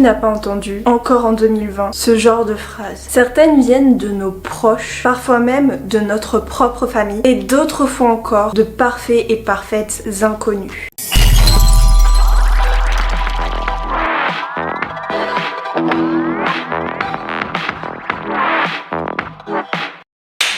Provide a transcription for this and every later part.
n'a pas entendu, encore en 2020, ce genre de phrase? Certaines viennent de nos proches, parfois même de notre propre famille, et d'autres fois encore de parfaits et parfaites inconnus.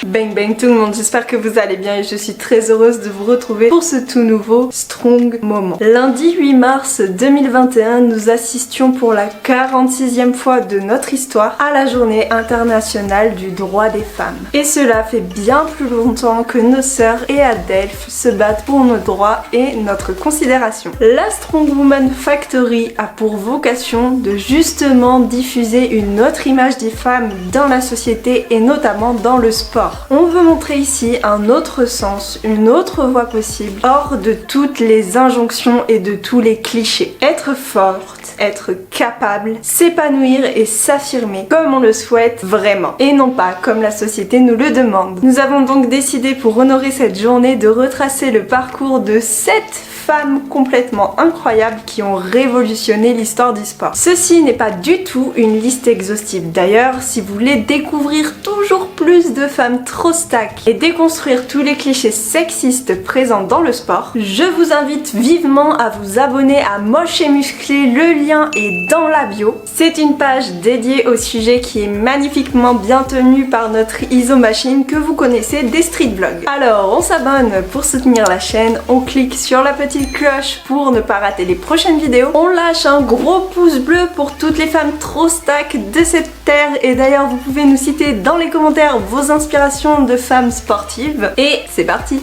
Bang bang tout le monde, j'espère que vous allez bien et je suis très heureuse de vous retrouver pour ce tout nouveau Strong Moment. Lundi 8 mars 2021, nous assistions pour la 46e fois de notre histoire à la journée internationale du droit des femmes. Et cela fait bien plus longtemps que nos sœurs et à Delft se battent pour nos droits et notre considération. La Strong Woman Factory a pour vocation de justement diffuser une autre image des femmes dans la société et notamment dans le sport. On veut montrer ici un autre sens, une autre voie possible, hors de toutes les injonctions et de tous les clichés. Être forte, être capable, s'épanouir et s'affirmer comme on le souhaite vraiment, et non pas comme la société nous le demande. Nous avons donc décidé pour honorer cette journée de retracer le parcours de 7 femmes complètement incroyables qui ont révolutionné l'histoire du sport. Ceci n'est pas du tout une liste exhaustive. D'ailleurs, si vous voulez découvrir toujours plus de femmes trop stack et déconstruire tous les clichés sexistes présents dans le sport, je vous invite vivement à vous abonner à Moche et Musclé, le lien est dans la bio. C'est une page dédiée au sujet qui est magnifiquement bien tenue par notre ISO Machine que vous connaissez des street vlogs. Alors on s'abonne pour soutenir la chaîne, on clique sur la petite cloche pour ne pas rater les prochaines vidéos, on lâche un gros pouce bleu pour toutes les femmes trop stack de cette terre et d'ailleurs vous pouvez nous citer dans les commentaires vos inspirations de femmes sportives et c'est parti.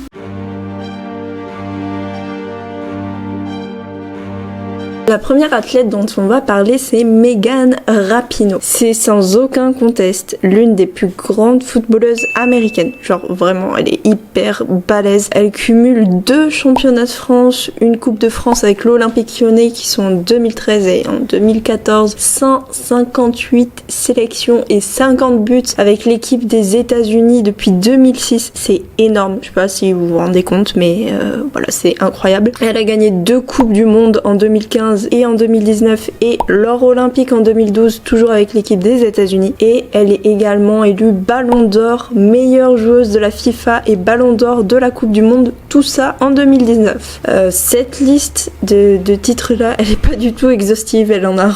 La première athlète dont on va parler, c'est Megan Rapinoe. C'est sans aucun conteste l'une des plus grandes footballeuses américaines. Genre vraiment, elle est hyper balèze. Elle cumule 2 championnats de France, une Coupe de France avec l'Olympique Lyonnais qui sont en 2013 et en 2014, 158 sélections et 50 buts avec l'équipe des États-Unis depuis 2006. C'est énorme. Je sais pas si vous vous rendez compte, mais voilà, c'est incroyable. Elle a gagné 2 Coupes du Monde en 2015 et en 2019 et l'or olympique en 2012 toujours avec l'équipe des États-Unis et elle est également élue Ballon d'Or, meilleure joueuse de la FIFA et Ballon d'Or de la Coupe du Monde, tout ça en 2019. Cette liste de titres là, elle est pas du tout exhaustive, elle en a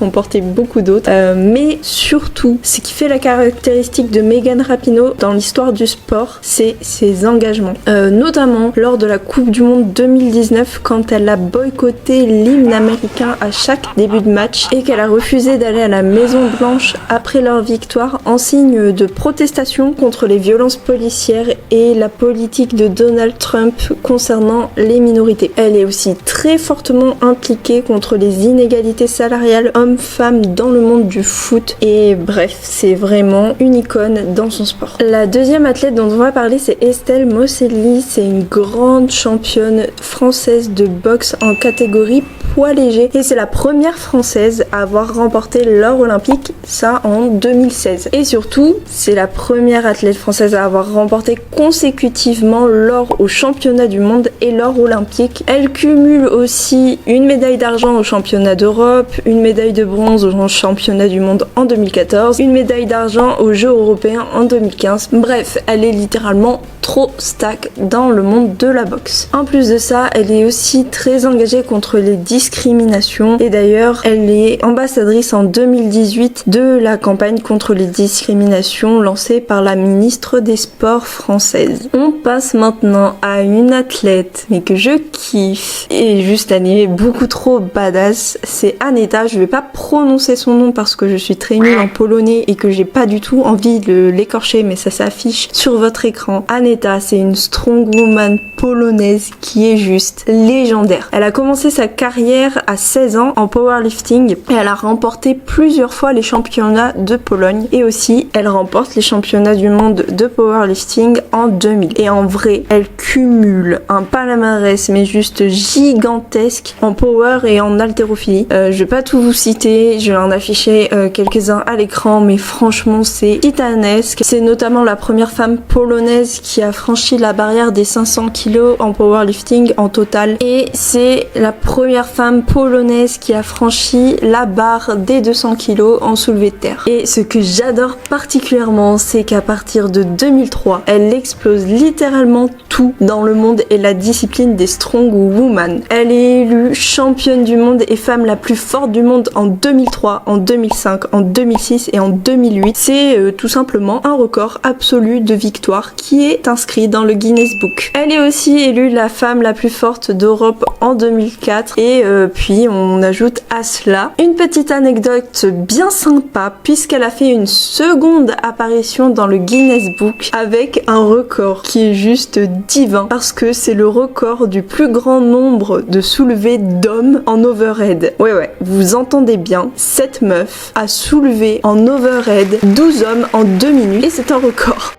remporté beaucoup d'autres, mais surtout ce qui fait la caractéristique de Megan Rapinoe dans l'histoire du sport, c'est ses engagements, notamment lors de la Coupe du Monde 2019 quand elle a boycotté l'hymne américain à chaque début de match et qu'elle a refusé d'aller à la Maison Blanche après leur victoire en signe de protestation contre les violences policières et la politique de Donald Trump concernant les minorités. Elle est aussi très fortement impliquée contre les inégalités salariales hommes-femmes dans le monde du foot et bref, c'est vraiment une icône dans son sport. La deuxième athlète dont on va parler, c'est Estelle Mosselli. C'est une grande championne française de boxe en catégorie poids léger et c'est la première française à avoir remporté l'or olympique, ça en 2016. Et surtout, c'est la première athlète française à avoir remporté consécutivement l'or au championnat du monde et l'or olympique. Elle cumule aussi une médaille d'argent au championnat d'Europe, une médaille de bronze au championnat du monde en 2014, une médaille d'argent aux Jeux européens en 2015. Bref, elle est littéralement trop stack dans le monde de la boxe. En plus de ça, elle est aussi très engagée contre les discriminations et d'ailleurs, elle est ambassadrice en 2018 de la campagne contre les discriminations lancée par la ministre des Sports française. On passe maintenant à une athlète mais que je kiffe et juste elle est beaucoup trop badass, c'est Aneta. Je vais pas prononcer son nom parce que je suis très nulle en polonais et que j'ai pas du tout envie de l'écorcher, mais ça s'affiche sur votre écran. Aneta, c'est une strongwoman polonaise qui est juste légendaire. Elle a commencé sa carrière à 16 ans en powerlifting et elle a remporté plusieurs fois les championnats de Pologne et aussi elle remporte les championnats du monde de powerlifting en 2000. Et en vrai, elle cumule un palmarès mais juste gigantesque en power et en haltérophilie. Je vais pas tout vous citer, je vais en afficher quelques-uns à l'écran, mais franchement c'est titanesque. C'est notamment la première femme polonaise qui a franchi la barrière des 500 kg en powerlifting en total et c'est la première femme femme polonaise qui a franchi la barre des 200 kg en soulevé de terre. Et ce que j'adore particulièrement, c'est qu'à partir de 2003, elle explose littéralement tout dans le monde et la discipline des strong women. Elle est élue championne du monde et femme la plus forte du monde en 2003, en 2005, en 2006 et en 2008. C'est tout simplement un record absolu de victoire qui est inscrit dans le Guinness Book. Elle est aussi élue la femme la plus forte d'Europe en 2004 et puis on ajoute à cela une petite anecdote bien sympa puisqu'elle a fait une seconde apparition dans le Guinness Book avec un record qui est juste divin parce que c'est le record du plus grand nombre de soulevés d'hommes en overhead. Ouais, vous entendez bien, cette meuf a soulevé en overhead 12 hommes en 2 minutes et c'est un record.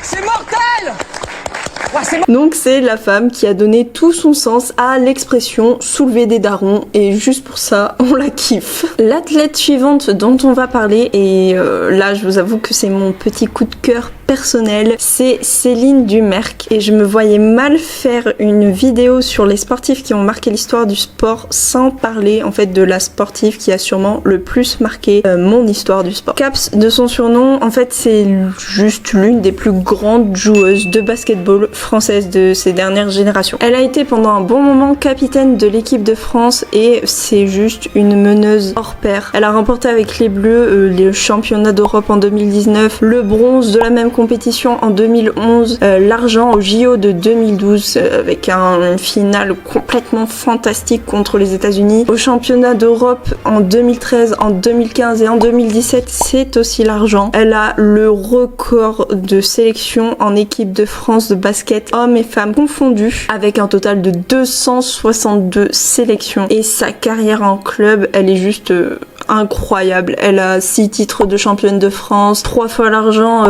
C'est mortel! Donc c'est la femme qui a donné tout son sens à l'expression soulever des darons et juste pour ça on la kiffe. L'athlète suivante dont on va parler et là je vous avoue que c'est mon petit coup de cœur personnel, c'est Céline Dumerc et je me voyais mal faire une vidéo sur les sportifs qui ont marqué l'histoire du sport sans parler en fait de la sportive qui a sûrement le plus marqué mon histoire du sport. Caps de son surnom, en fait c'est juste l'une des plus grandes joueuses de basketball française de ces dernières générations. Elle a été pendant un bon moment capitaine de l'équipe de France et c'est juste une meneuse hors pair. Elle a remporté avec les Bleus le championnat d'Europe en 2019, le bronze de la même compétition en 2011, l'argent au JO de 2012 avec une finale complètement fantastique contre les États-Unis. Au championnat d'Europe en 2013, en 2015 et en 2017, c'est aussi l'argent. Elle a le record de sélection en équipe de France de basket, hommes et femmes confondus, avec un total de 262 sélections. Et sa carrière en club, elle est juste incroyable. Elle a 6 titres de championne de France, 3 fois l'argent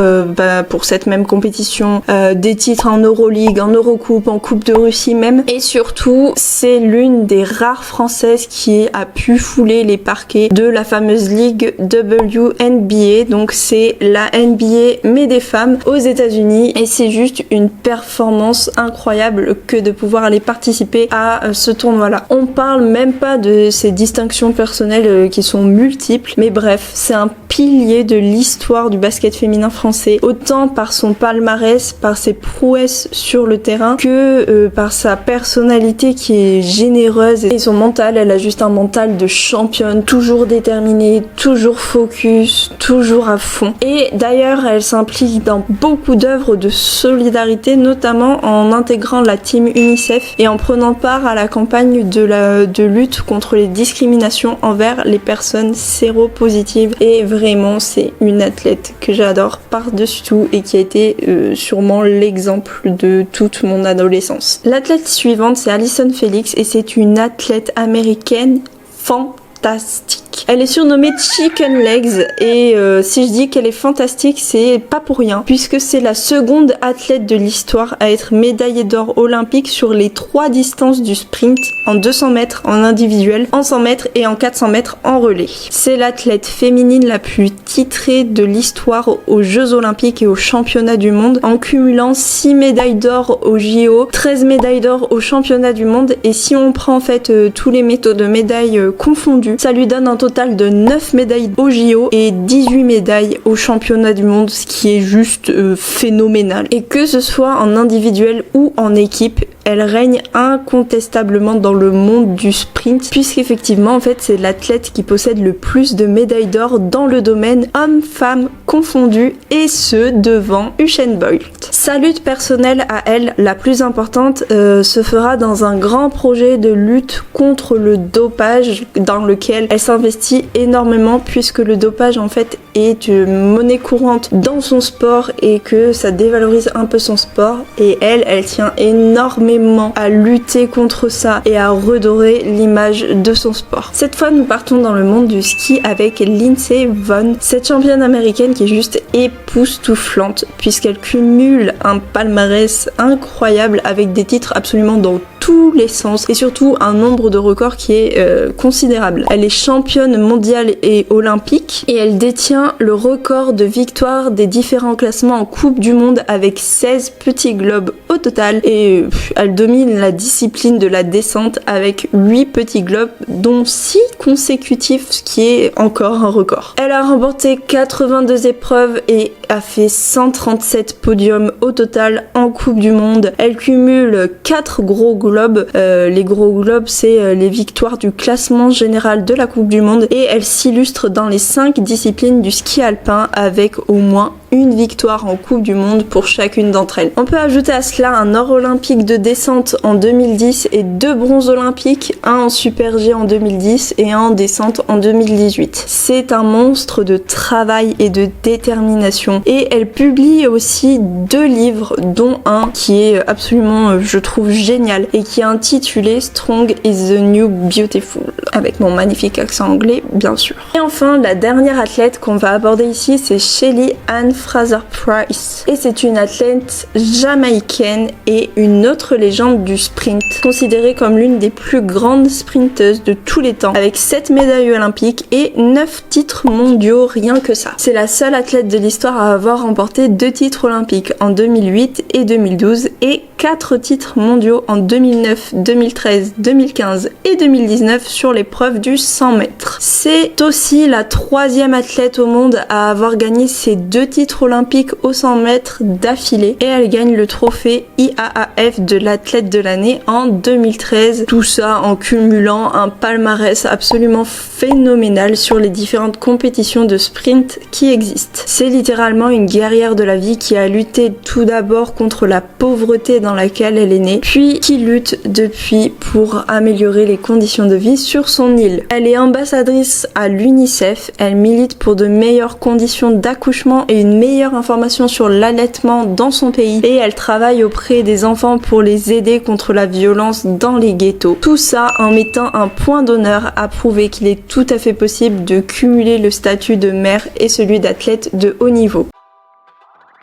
pour cette même compétition, des titres en Euroleague, en Eurocoupe, en Coupe de Russie même. Et surtout, c'est l'une des rares françaises qui a pu fouler les parquets de la fameuse ligue WNBA. Donc c'est la NBA mais des femmes aux États-Unis et c'est juste une performance incroyable que de pouvoir aller participer à ce tournoi-là. On parle même pas de ses distinctions personnelles qui sont multiples, mais bref, c'est un pilier de l'histoire du basket féminin français, autant par son palmarès, par ses prouesses sur le terrain, que par sa personnalité qui est généreuse et son mental. Elle a juste un mental de championne, toujours déterminée, toujours focus, toujours à fond. Et d'ailleurs, elle s'implique dans beaucoup d'œuvres de solidarité, notamment en intégrant la team UNICEF et en prenant part à la campagne de lutte contre les discriminations envers les personnes séropositives. Et vraiment, c'est une athlète que j'adore par-dessus tout et qui a été sûrement l'exemple de toute mon adolescence. L'athlète suivante, c'est Allyson Felix et c'est une athlète américaine fantastique. Elle est surnommée Chicken Legs et si je dis qu'elle est fantastique, c'est pas pour rien puisque c'est la seconde athlète de l'histoire à être médaillée d'or olympique sur les 3 distances du sprint en 200 mètres en individuel, en 100 mètres et en 400 mètres en relais. C'est l'athlète féminine la plus titrée de l'histoire aux Jeux olympiques et aux championnats du monde en cumulant 6 médailles d'or aux JO, 13 médailles d'or aux championnats du monde et si on prend en fait tous les métaux de médailles confondus, ça lui donne un total de 9 médailles aux JO et 18 médailles aux championnats du monde, ce qui est juste phénoménal. Et que ce soit en individuel ou en équipe, elle règne incontestablement dans le monde du sprint puisqu'effectivement en fait c'est l'athlète qui possède le plus de médailles d'or dans le domaine hommes-femmes confondus et ce devant Usain Bolt. Sa lutte personnelle à elle, la plus importante, se fera dans un grand projet de lutte contre le dopage dans lequel elle s'investit énormément puisque le dopage en fait est une monnaie courante dans son sport et que ça dévalorise un peu son sport et elle tient énormément à lutter contre ça et à redorer l'image de son sport. Cette fois, nous partons dans le monde du ski avec Lindsey Vonn, cette championne américaine qui est juste époustouflante puisqu'elle cumule un palmarès incroyable avec des titres absolument dans tous les sens et surtout un nombre de records qui est considérable. Elle est championne mondiale et olympique et elle détient le record de victoire des différents classements en Coupe du Monde avec 16 petits globes au total et elle domine la discipline de la descente avec 8 petits globes dont 6 consécutifs, ce qui est encore un record. Elle a remporté 82 épreuves et a fait 137 podiums au total en Coupe du Monde. Elle cumule 4 gros globes. Les gros globes, c'est les victoires du classement général de la Coupe du Monde et elle s'illustre dans les 5 disciplines du ski alpin avec au moins une victoire en Coupe du Monde pour chacune d'entre elles. On peut ajouter à cela un or olympique de descente en 2010 et 2 bronzes olympiques, un en super G en 2010 et un en descente en 2018. C'est un monstre de travail et de détermination et elle publie aussi 2 livres dont un qui est absolument, je trouve, génial et qui est intitulé Strong is the New Beautiful avec mon magnifique accent anglais bien sûr. Et enfin la dernière athlète qu'on va aborder ici c'est Shelly Ann Fraser-Pryce et c'est une athlète jamaïcaine et une autre légende du sprint, considérée comme l'une des plus grandes sprinteuses de tous les temps avec 7 médailles olympiques et 9 titres mondiaux, rien que ça. C'est la seule athlète de l'histoire à avoir remporté 2 titres olympiques en 2008 et 2012 et 4 titres mondiaux en 2009, 2013, 2015 et 2019 sur l'épreuve du 100 mètres. C'est aussi la 3e athlète au monde à avoir gagné ces 2 titres olympiques au 100 mètres d'affilée et elle gagne le trophée IAAF de l'athlète de l'année en 2013. Tout ça en cumulant un palmarès absolument phénoménal sur les différentes compétitions de sprint qui existent. C'est littéralement une guerrière de la vie qui a lutté tout d'abord contre la pauvreté dans laquelle elle est née, puis qui lutte depuis pour améliorer les conditions de vie sur son île. Elle est ambassadrice à l'UNICEF, elle milite pour de meilleures conditions d'accouchement et une meilleure information sur l'allaitement dans son pays et elle travaille auprès des enfants pour les aider contre la violence dans les ghettos. Tout ça en mettant un point d'honneur à prouver qu'il est tout à fait possible de cumuler le statut de mère et celui d'athlète de haut niveau.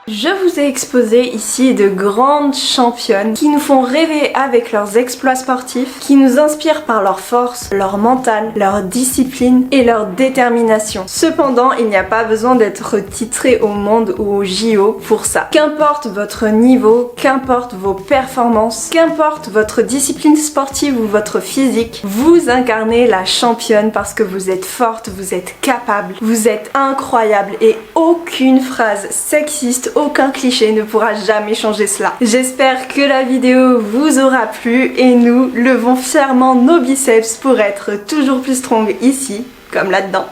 Je vous ai exposé ici de grandes championnes qui nous font rêver avec leurs exploits sportifs, qui nous inspirent par leur force, leur mental, leur discipline et leur détermination. Cependant, il n'y a pas besoin d'être titré au monde ou au JO pour ça. Qu'importe votre niveau, qu'importe vos performances, qu'importe votre discipline sportive ou votre physique, vous incarnez la championne parce que vous êtes forte, vous êtes capable, vous êtes incroyable et aucune phrase sexiste, aucun cliché ne pourra jamais changer cela. J'espère que la vidéo vous aura plu et nous levons fièrement nos biceps pour être toujours plus strong ici comme là-dedans.